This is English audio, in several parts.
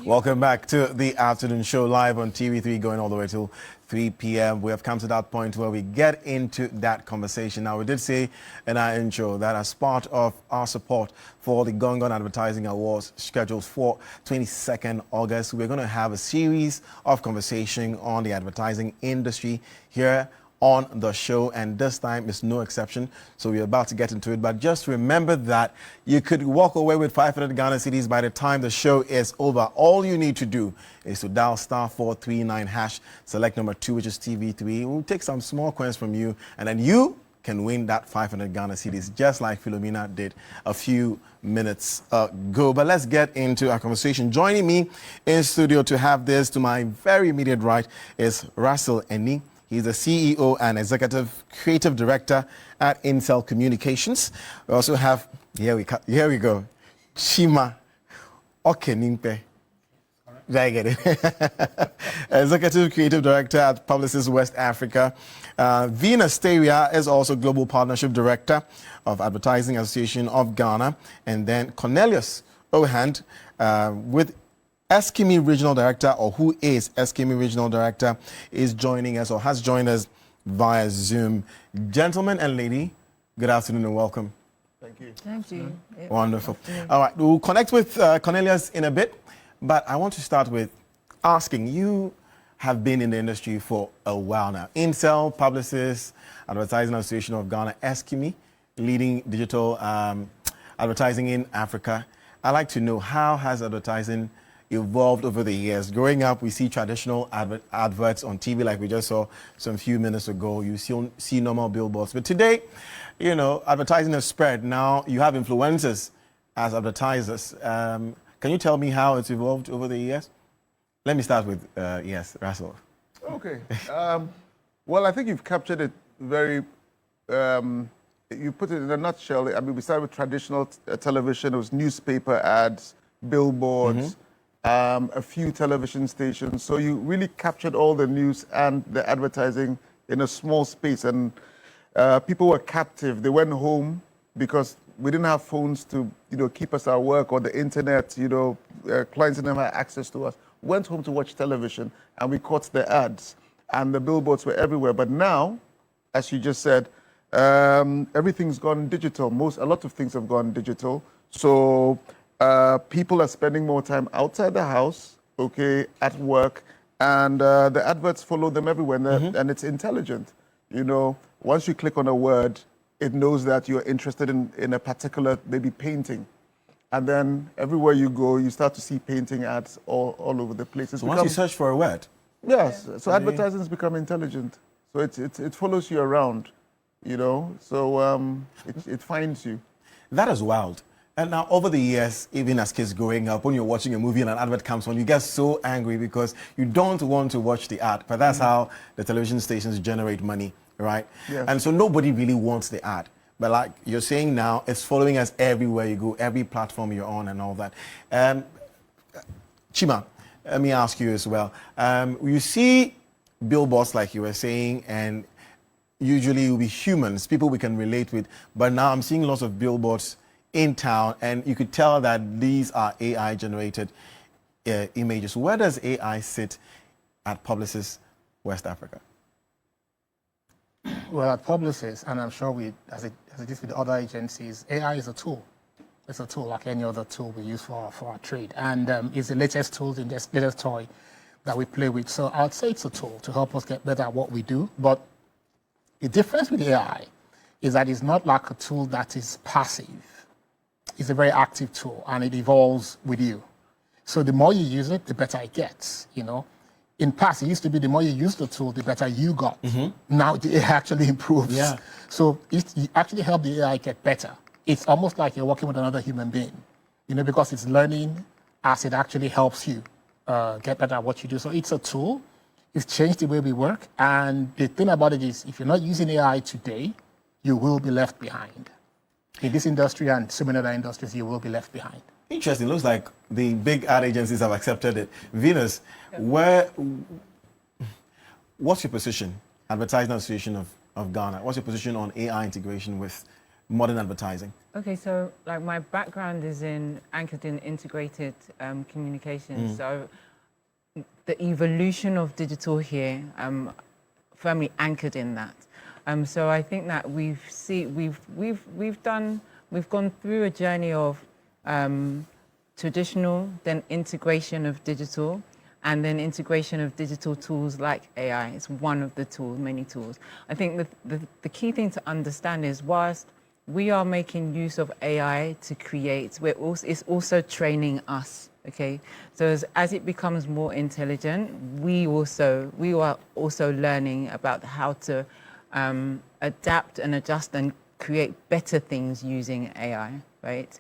Welcome back to the afternoon show live on TV3, going all the way till 3 p.m. We have come to that point where we get into that conversation. Now, we did say in our intro that as part of our support for the Gong Gong Advertising Awards scheduled for 22nd August, we're going to have a series of conversation on the advertising industry here on the show, and this time is no exception, so we're about to get into it. But just remember that you could walk away with 500 Ghana cedis by the time the show is over. All you need to do is to dial *439#, select number 2, which is TV3. We'll take some small coins from you, and then you can win that 500 Ghana cedis, just like Philomena did a few minutes ago. But let's get into our conversation. Joining me in studio to have this to my very immediate right is Russel. He's the CEO and Executive Creative Director at Insel Communications. We also have, here we go, Chima, Okenimkpe. Did I get it? Executive Creative Director at Publicis West Africa. Venus Tawiah is also Global Partnership Director of Advertising Association of Ghana. And then Cornelis, Ouwehand, with Eskimi Regional Director, or who is Eskimi Regional Director, is joining us or has joined us via Zoom. Gentlemen and lady, good afternoon and welcome. Thank you. Thank you. Wonderful. All right, we'll connect with Cornelius in a bit, but I want to start with asking, you have been in the industry for a while now. Insel, Publicis, Advertising Association of Ghana, Eskimi, leading digital advertising in Africa. I'd like to know, how has advertising evolved over the years? Growing up, we see traditional adverts on TV, like we just saw some few minutes ago. You see normal billboards. But today, you know, advertising has spread. Now you have influencers as advertisers. Can you tell me how it's evolved over the years? Let me start with, yes, Russel. Okay. Well, I think you've captured it very, you put it in a nutshell. I mean, we started with traditional television. It was newspaper ads, billboards, a few television stations. So you really captured all the news and the advertising in a small space, and people were captive. They went home because we didn't have phones to, keep us at work, or the internet. Clients didn't have access to us. Went home to watch television, and we caught the ads, and the billboards were everywhere. But now, as you just said, everything's gone digital. A lot of things have gone digital. So people are spending more time outside the house, at work, and the adverts follow them everywhere, and it's intelligent. Once you click on a word, it knows that you're interested in a particular, maybe painting. And then everywhere you go, you start to see painting ads all over the place. So once you search for a word? Yes, so advertising's become intelligent. So it follows you around, so it finds you. That is wild. And now, over the years, even as kids growing up, when you're watching a movie and an advert comes on, you get so angry because you don't want to watch the ad. But that's how the television stations generate money, right? Yes. And so nobody really wants the ad. But like you're saying now, it's following us everywhere you go, every platform you're on and all that. Chima, let me ask you as well. You see billboards, like you were saying, and usually it will be humans, people we can relate with. But now I'm seeing lots of billboards in town, and you could tell that these are AI-generated images. Where does AI sit at Publicis West Africa? Well, at Publicis, and I'm sure as it is with other agencies, AI is a tool. It's a tool like any other tool we use for our trade. And it's the latest tool, the latest toy that we play with. So I'd say it's a tool to help us get better at what we do. But the difference with AI is that it's not like a tool that is passive. It's a very active tool, and it evolves with you. So the more you use it, the better it gets, In past, it used to be the more you use the tool, the better you got. Now the AI actually improves. Yeah. So you actually help the AI get better. It's almost like you're working with another human being, because it's learning as it actually helps you get better at what you do. So it's a tool. It's changed the way we work. And the thing about it is, if you're not using AI today, you will be left behind. In this industry and so many other industries, you will be left behind. Interesting. Looks like the big ad agencies have accepted it. Venus, what's your position? Advertising Association of Ghana. What's your position on AI integration with modern advertising? Okay, so like my background is anchored in integrated communications. So the evolution of digital here, firmly anchored in that. So I think that we've gone through a journey of traditional, then integration of digital, and then integration of digital tools like AI. It's one of the tools, many tools. I think the key thing to understand is whilst we are making use of AI to create, it's also training us, okay? So as it becomes more intelligent, we are also learning about how to adapt and adjust and create better things using AI, right?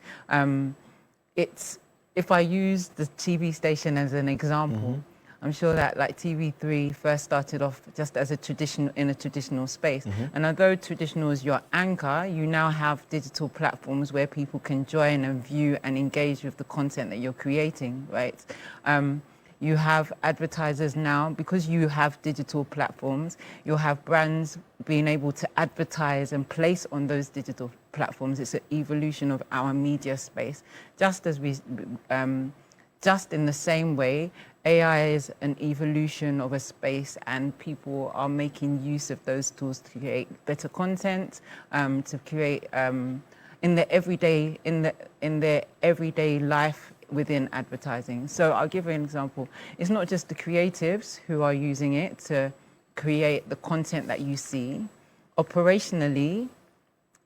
If I use the TV station as an example, I'm sure that like TV3 first started off just as in a traditional space. And although traditional is your anchor, you now have digital platforms where people can join and view and engage with the content that you're creating, right? You have advertisers now, because you have digital platforms, you'll have brands being able to advertise and place on those digital platforms. It's an evolution of our media space. Just in the same way, AI is an evolution of a space, and people are making use of those tools to create better content, to create in their everyday life within advertising. So I'll give you an example. It's not just the creatives who are using it to create the content that you see. Operationally,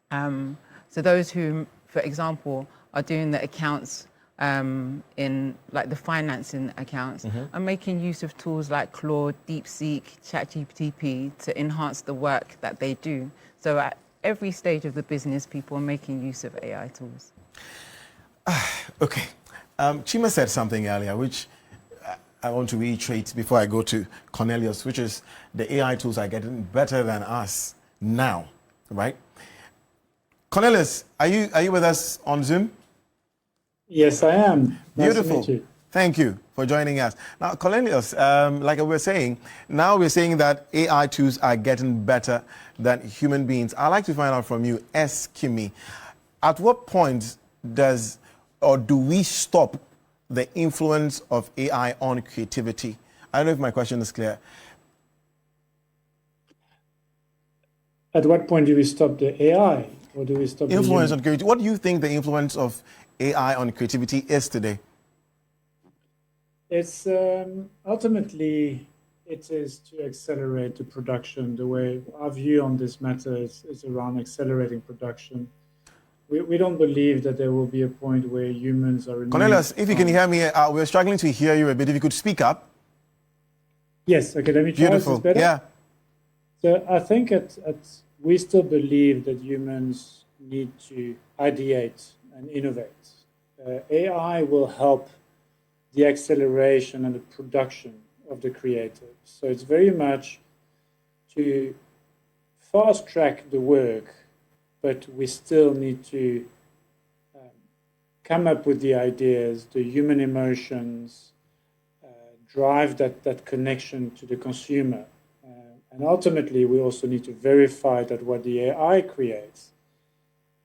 so those who, for example, are doing the accounts in like the financing accounts, are making use of tools like Claude, DeepSeek, ChatGPT to enhance the work that they do. So at every stage of the business, people are making use of AI tools. Okay. Chima said something earlier, which I want to reiterate before I go to Cornelis, which is the AI tools are getting better than us now, right? Cornelis, are you with us on Zoom? Yes, I am. Beautiful. Nice to meet you. Thank you for joining us. Now, Cornelius, like we were saying, now we're saying that AI tools are getting better than human beings. I'd like to find out from you, Kimi, at what point do we stop the influence of AI on creativity? I don't know if my question is clear. At what point do we stop the AI, or do we stop the influence on creativity? What do you think the influence of AI on creativity is today? It's ultimately it is to accelerate the production. The way our view on this matter is around accelerating production. We don't believe that there will be a point where humans are. Cornelius, if you can hear me, we're struggling to hear you a bit. If you could speak up. Yes. Okay. Let me try. Beautiful. Is this better? Yeah. So I think we still believe that humans need to ideate and innovate. AI will help the acceleration and the production of the creative. So it's very much to fast track the work, but we still need to come up with the ideas, the human emotions, drive that connection to the consumer. And ultimately, we also need to verify that what the AI creates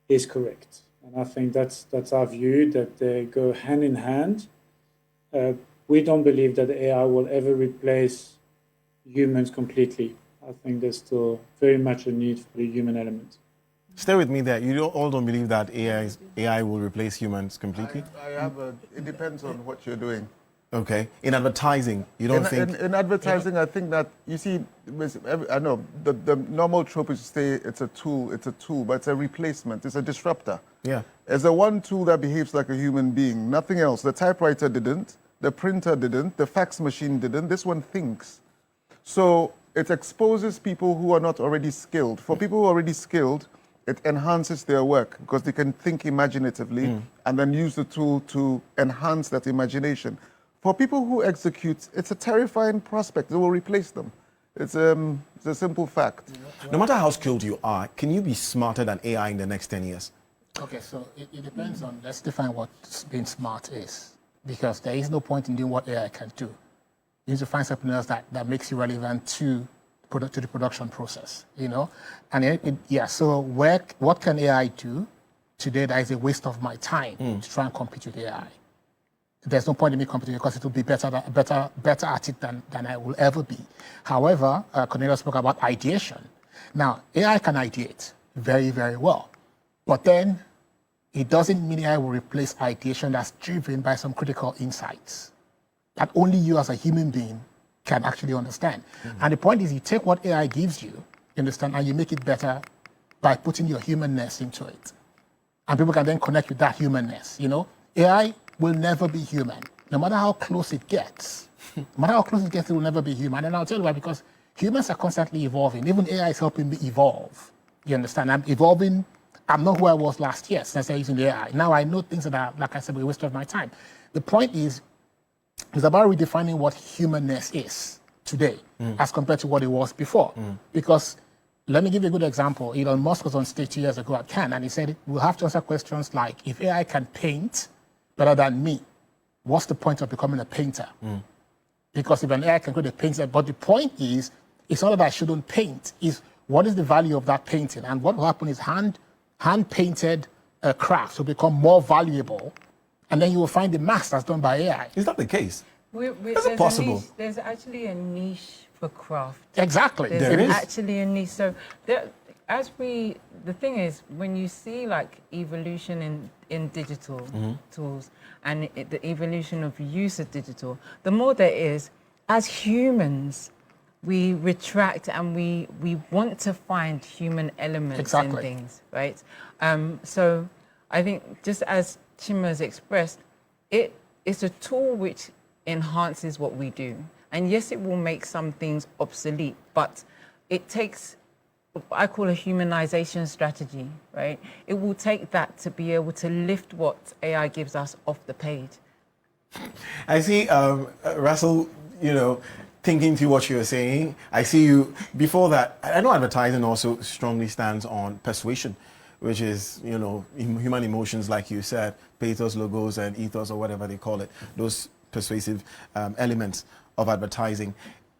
is correct. And I think that's our view, that they go hand in hand. We don't believe that AI will ever replace humans completely. I think there's still very much a need for the human element. Stay with me there. You all don't believe that AI will replace humans completely? It depends on what you're doing. Okay. In advertising, you don't think... In advertising, I think that, you see, I know, the normal trope is to say it's a tool, but it's a replacement, it's a disruptor. Yeah. It's a one tool that behaves like a human being, nothing else. The typewriter didn't, the printer didn't, the fax machine didn't, this one thinks. So it exposes people who are not already skilled. For people who are already skilled, it enhances their work because they can think imaginatively and then use the tool to enhance that imagination. For people who execute, it's a terrifying prospect. It will replace them. It's a simple fact. No matter how skilled you are, can you be smarter than AI in the next 10 years? Okay, so it depends on, let's define what being smart is. Because there is no point in doing what AI can do. You need to find something else that makes you relevant to to the production process, you know. And so what can AI do today that is a waste of my time to try and compete with AI? There's no point in me competing because it will be better at it than I will ever be. However, Cornelis spoke about ideation. Now, AI can ideate very, very well, but then it doesn't mean AI will replace ideation that's driven by some critical insights that only you as a human being can actually understand. And the point is, you take what AI gives you, you understand, and you make it better by putting your humanness into it. And people can then connect with that humanness, you know. AI will never be human, no matter how close it gets. No matter how close it gets, it will never be human. And I'll tell you why, because humans are constantly evolving. Even AI is helping me evolve. You understand? I'm evolving. I'm not who I was last year since I started using the AI. Now I know things that are, like I said, a waste of my time. The point is, it's about redefining what humanness is today as compared to what it was before. Because let me give you a good example. Elon Musk was on stage 2 years ago at Cannes, and he said, we'll have to answer questions like, if AI can paint better than me, what's the point of becoming a painter? Because if an AI can create a painting, but the point is, it's not that I shouldn't paint, it's what is the value of that painting? And what will happen is hand-painted crafts will become more valuable, and then you will find the mask that's done by AI. Is that the case? Is it possible? There's actually a niche for craft. Exactly. There's actually a niche. So the thing is, when you see like evolution in digital tools and the evolution of use of digital, the more there is, as humans, we retract and we want to find human elements in things, right? So I think just as Chima has expressed, it's a tool which enhances what we do. And yes, it will make some things obsolete, but it takes what I call a humanization strategy, right? It will take that to be able to lift what AI gives us off the page. I see, Russel, you know, thinking through what you're saying. I see you, before that, I know advertising also strongly stands on persuasion, which is, you know, human emotions, like you said, pathos, logos, and ethos, or whatever they call it, those persuasive elements of advertising.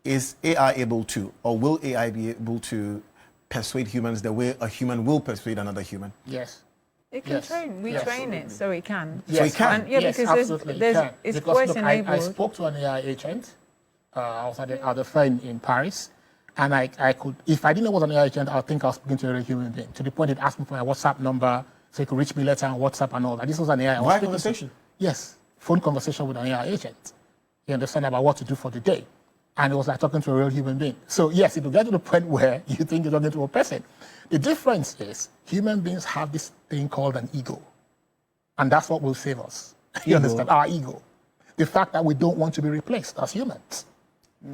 Is AI able to, or will AI be able to persuade humans the way a human will persuade another human? Yes. It can train. We train it, so it can. Yes. So it can? And, yeah, yes, because absolutely. it's because voice look, enabled. I spoke to an AI agent. I was at the fair in Paris, and I could, if I didn't know what an AI agent, I think I was speaking to a real human being. To the point it asked me for my WhatsApp number, so he could reach me later on WhatsApp and all that. This was an AI. Why conversation? Yes, phone conversation with an AI agent. You understand about what to do for the day. And it was like talking to a real human being. So yes, it will get to the point where you think you're talking to a person. The difference is human beings have this thing called an ego. And that's what will save us. You understand? Our ego. The fact that we don't want to be replaced as humans.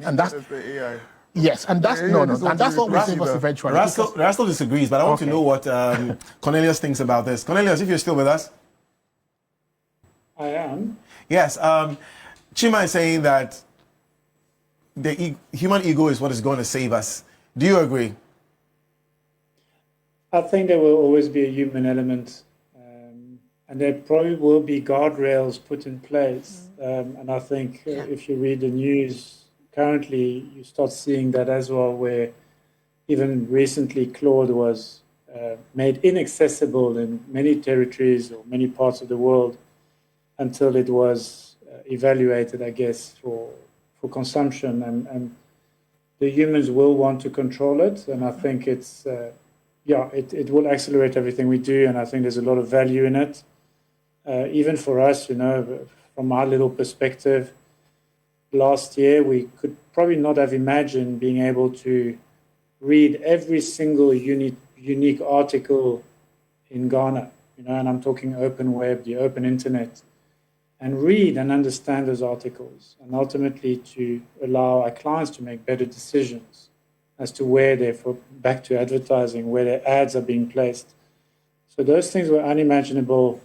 And that's the AI. Yes, and that's and that's what will save us eventually. Russel disagrees, but I want to know what Cornelius thinks about this. Cornelius, if you're still with us. I am. Yes, Chima is saying that the human ego is what is going to save us. Do you agree? I think there will always be a human element, and there probably will be guardrails put in place. And I think if you read the news currently, you start seeing that as well, where even recently Claude was made inaccessible in many territories or many parts of the world until it was evaluated, I guess, for consumption. And the humans will want to control it. And I think it's, it will accelerate everything we do. And I think there's a lot of value in it. Even for us, you know, from our little perspective, last year, we could probably not have imagined being able to read every single unique article in Ghana, you know, and I'm talking open web, the open internet, and read and understand those articles, and ultimately to allow our clients to make better decisions as to where back to advertising, where their ads are being placed. So those things were unimaginable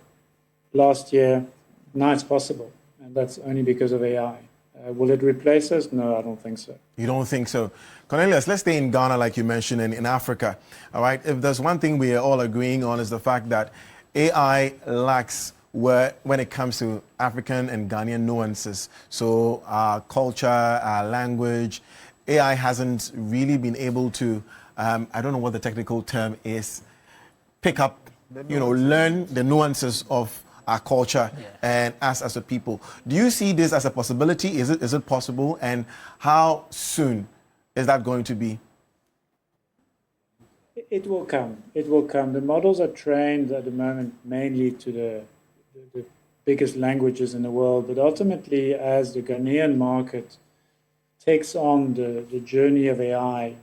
last year. Now it's possible, and that's only because of AI. Will it replace us? No, I don't think so. You don't think so? Cornelius, let's stay in Ghana, like you mentioned, and in Africa. All right. If there's one thing we are all agreeing on, is the fact that AI lacks when it comes to African and Ghanaian nuances. So our culture, our language, AI hasn't really been able to, I don't know what the technical term is, pick up, learn the nuances of our culture and us as a people. Do you see this as a possibility? Is it possible? And how soon is that going to be? It will come. It will come. The models are trained at the moment mainly to the biggest languages in the world, but ultimately, as the Ghanaian market takes on the journey of AI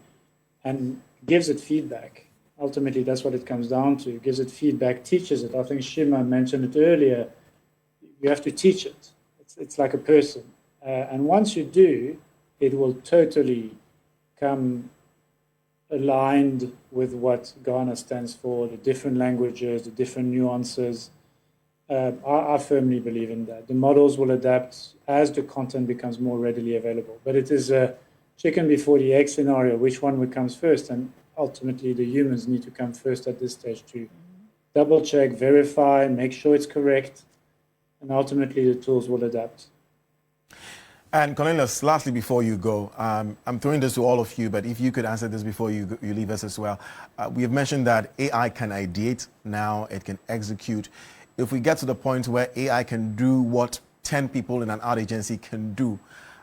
and gives it feedback, ultimately that's what it comes down to. Gives it feedback, teaches it. I think Chima mentioned it earlier. You have to teach it. It's like a person. And once you do, it will totally come aligned with what Ghana stands for, the different languages, the different nuances. I firmly believe in that. The models will adapt as the content becomes more readily available. But it is a chicken before the egg scenario, which one comes first? And ultimately, the humans need to come first at this stage to double check, verify, make sure it's correct, and ultimately the tools will adapt. And Cornelis, lastly, before you go, I'm throwing this to all of you, but if you could answer this before you leave us as well. We have mentioned that AI can ideate now, it can execute. If we get to the point where AI can do what 10 people in an ad agency can do,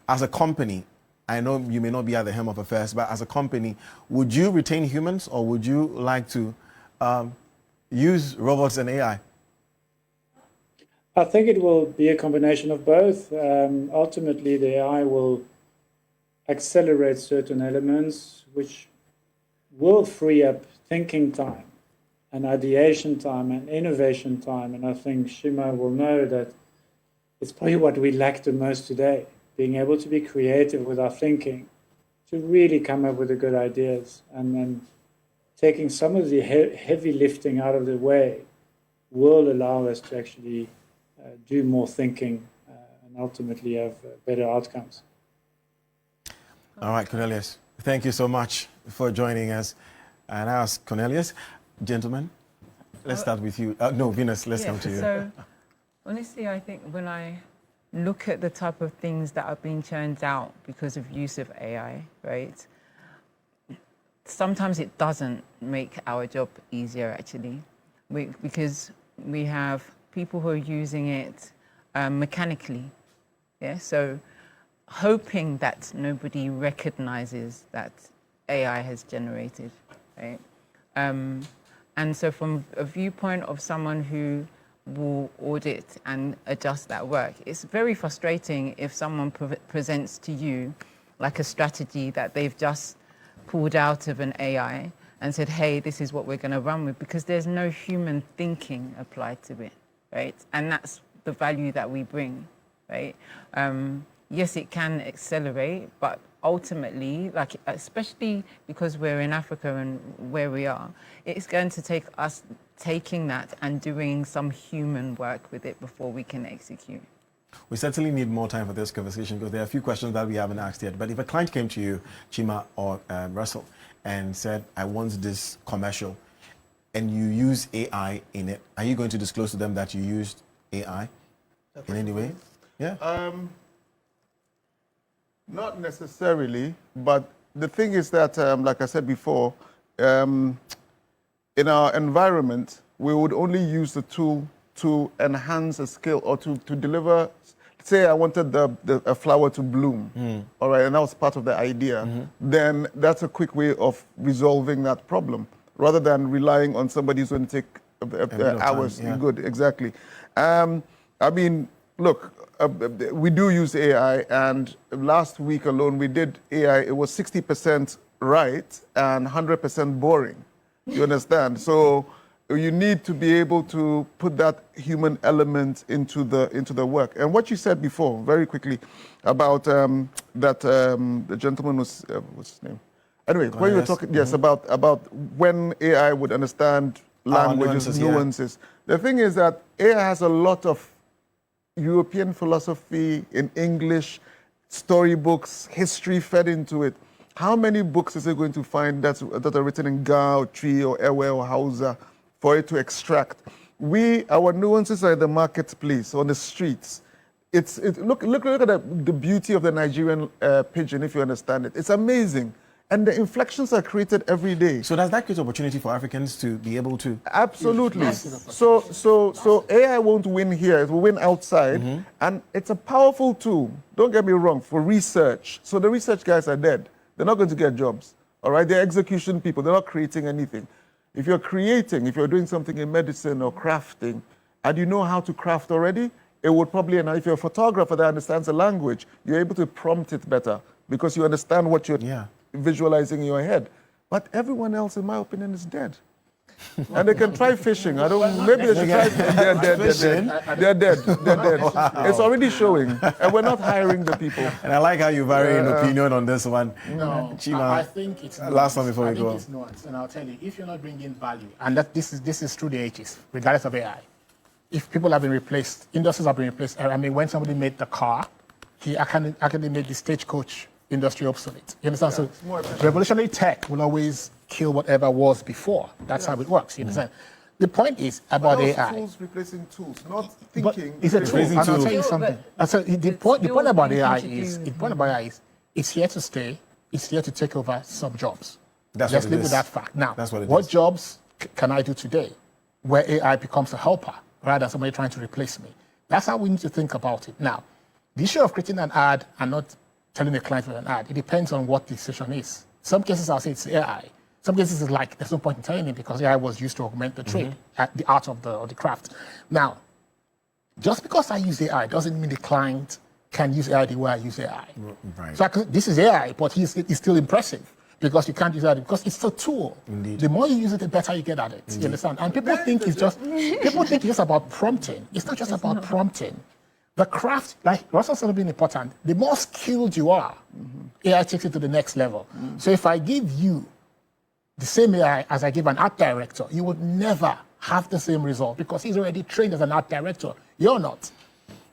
as a company, I know you may not be at the helm of affairs, but as a company, would you retain humans or would you like to use robots and AI? I think it will be a combination of both. Ultimately, the AI will accelerate certain elements, which will free up thinking time and ideation time and innovation time. And I think Chima will know that it's probably what we lack the most today, being able to be creative with our thinking, to really come up with the good ideas, and then taking some of the heavy lifting out of the way will allow us to actually do more thinking and ultimately have better outcomes. All right, Cornelius, thank you so much for joining us. And I ask Cornelius, gentlemen, let's start with you. No, Venus, let's come to you. So, honestly, I think when I look at the type of things that are being churned out because of use of AI, right? Sometimes it doesn't make our job easier, actually, because we have people who are using it mechanically. Yeah, so hoping that nobody recognizes that AI has generated, right? And so from a viewpoint of someone who will audit and adjust that work, it's very frustrating if someone presents to you like a strategy that they've just pulled out of an AI and said, hey, this is what we're going to run with, because there's no human thinking applied to it, right? And that's the value that we bring, right? Yes, it can accelerate, but ultimately, like, especially because we're in Africa and where we are, it's going to take us taking that and doing some human work with it before we can execute. We certainly need more time for this conversation because there are a few questions that we haven't asked yet. But if a client came to you, Chima or Russel, and said, I want this commercial, and you use AI in it, are you going to disclose to them that you used AI in any way? Yeah. Not necessarily, but the thing is that, like I said before, in our environment, we would only use the tool to enhance a skill or to deliver. Say I wanted a flower to bloom, all right, and that was part of the idea. Then that's a quick way of resolving that problem, rather than relying on somebody who's going to take hours. Yeah. Good, exactly. I mean, look, we do use AI, and last week alone we did AI. It was 60% right and 100% boring. You understand? So you need to be able to put that human element into the work. And what you said before, very quickly, about the gentleman was what's his name? Anyway, when you were talking, yes, about when AI would understand languages, nuances. The thing is that AI has a lot of European philosophy in English, storybooks, history fed into it. How many books is it going to find that are written in Ga or Tree or Ewe or Hausa for it to extract? Our nuances are in the marketplace, on the streets. look at the beauty of the Nigerian pigeon, if you understand it. It's amazing. And the inflections are created every day. So does that create opportunity for Africans to be able to? Absolutely. So AI won't win here. It will win outside. And it's a powerful tool, don't get me wrong, for research. So the research guys are dead. They're not going to get jobs. All right? They're execution people. They're not creating anything. If you're creating, if you're doing something in medicine or crafting, and you know how to craft already, it would probably, and if you're a photographer that understands the language, you're able to prompt it better because you understand what you're visualizing in your head. But everyone else, in my opinion, is dead. And they can try fishing. Maybe they should try. They're dead. Wow. It's already showing. And we're not hiring the people. And I like how you vary in opinion on this one. No, Chima, I think it's nuanced. last one before we go. It's nuanced. And I'll tell you, if you're not bringing value, and this is through the ages, regardless of AI, if people have been replaced, industries have been replaced. I mean, when somebody made the car, he actually made the stagecoach industry obsolete. You understand? So revolutionary tech will always kill whatever was before. That's how it works. You understand? The point is about AI. Tools replacing tools, not But thinking. it's a tool. And I'll tell you something. So the point about AI is, it's here to stay. It's here to take over some jobs. Let's live with that fact. Now, that's what jobs can I do today where AI becomes a helper rather than somebody trying to replace me? That's how we need to think about it. Now, the issue of creating an ad and not telling the client with an ad, it depends on what the decision is. Some cases I'll say it's AI. Some cases it's like there's no point in telling it because AI was used to augment the trade, the art of the craft. Now, just because I use AI doesn't mean the client can use AI the way I use AI. Right. So this is AI, but it's still impressive because you can't use it because it's a tool. Indeed. The more you use it, the better you get at it. You understand? And people think it's just about prompting. It's not just about prompting. The craft, like Russell said, being important. The more skilled you are, AI takes it to the next level. So if I give you the same AI as I give an art director, you would never have the same result because he's already trained as an art director. You're not.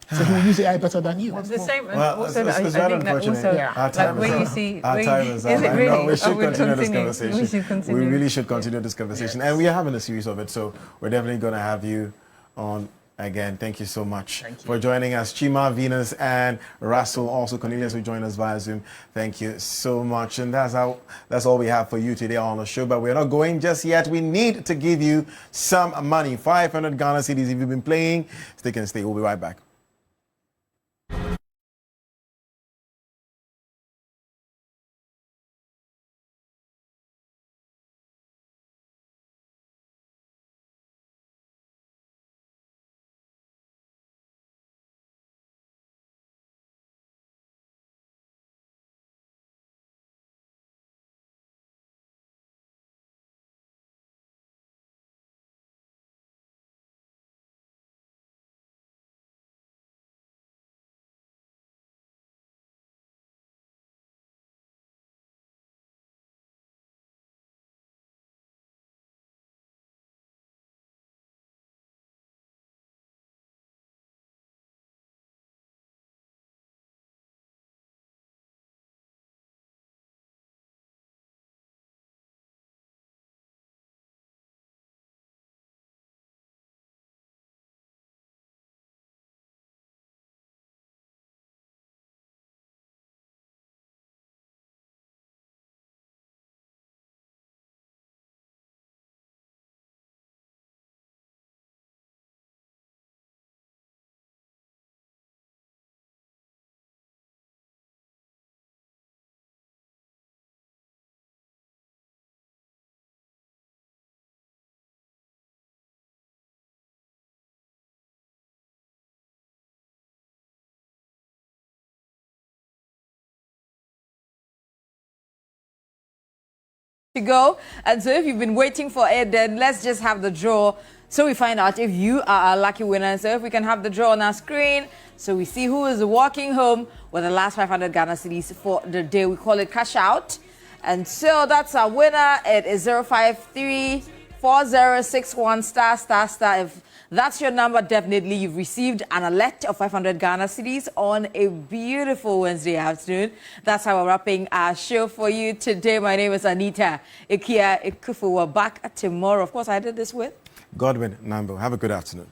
So he will use AI better than you. It's the same. Well, also, it's I very think that unfortunate. also, Our time like is when you up. see, Our time is up. is it I really? know we should We'll continue this continue. conversation. We should continue. We really should continue this conversation. And we are having a series of it, so we're definitely going to have you on again. Thank you so much for joining us. Chima, Venus, and Russel, also Cornelis, who joined us via Zoom. Thank you so much. And that's all we have for you today on the show. But we're not going just yet. We need to give you some money. 500 Ghana cedis. If you've been playing, stick and stay. We'll be right back. To go. And so if you've been waiting for it, then let's just have the draw so we find out if you are a lucky winner. So if we can have the draw on our screen so we see who is walking home with the last 500 Ghana cedis for the day. We call it cash out. And so that's our winner. It is 0534061 ****. If that's your number, definitely you've received an alert of 500 Ghana cedis on a beautiful Wednesday afternoon. That's how we're wrapping our show for you today. My name is Anita Ikia Ikufu. We're back tomorrow. Of course, I did this with Godwin Nambo. Have a good afternoon.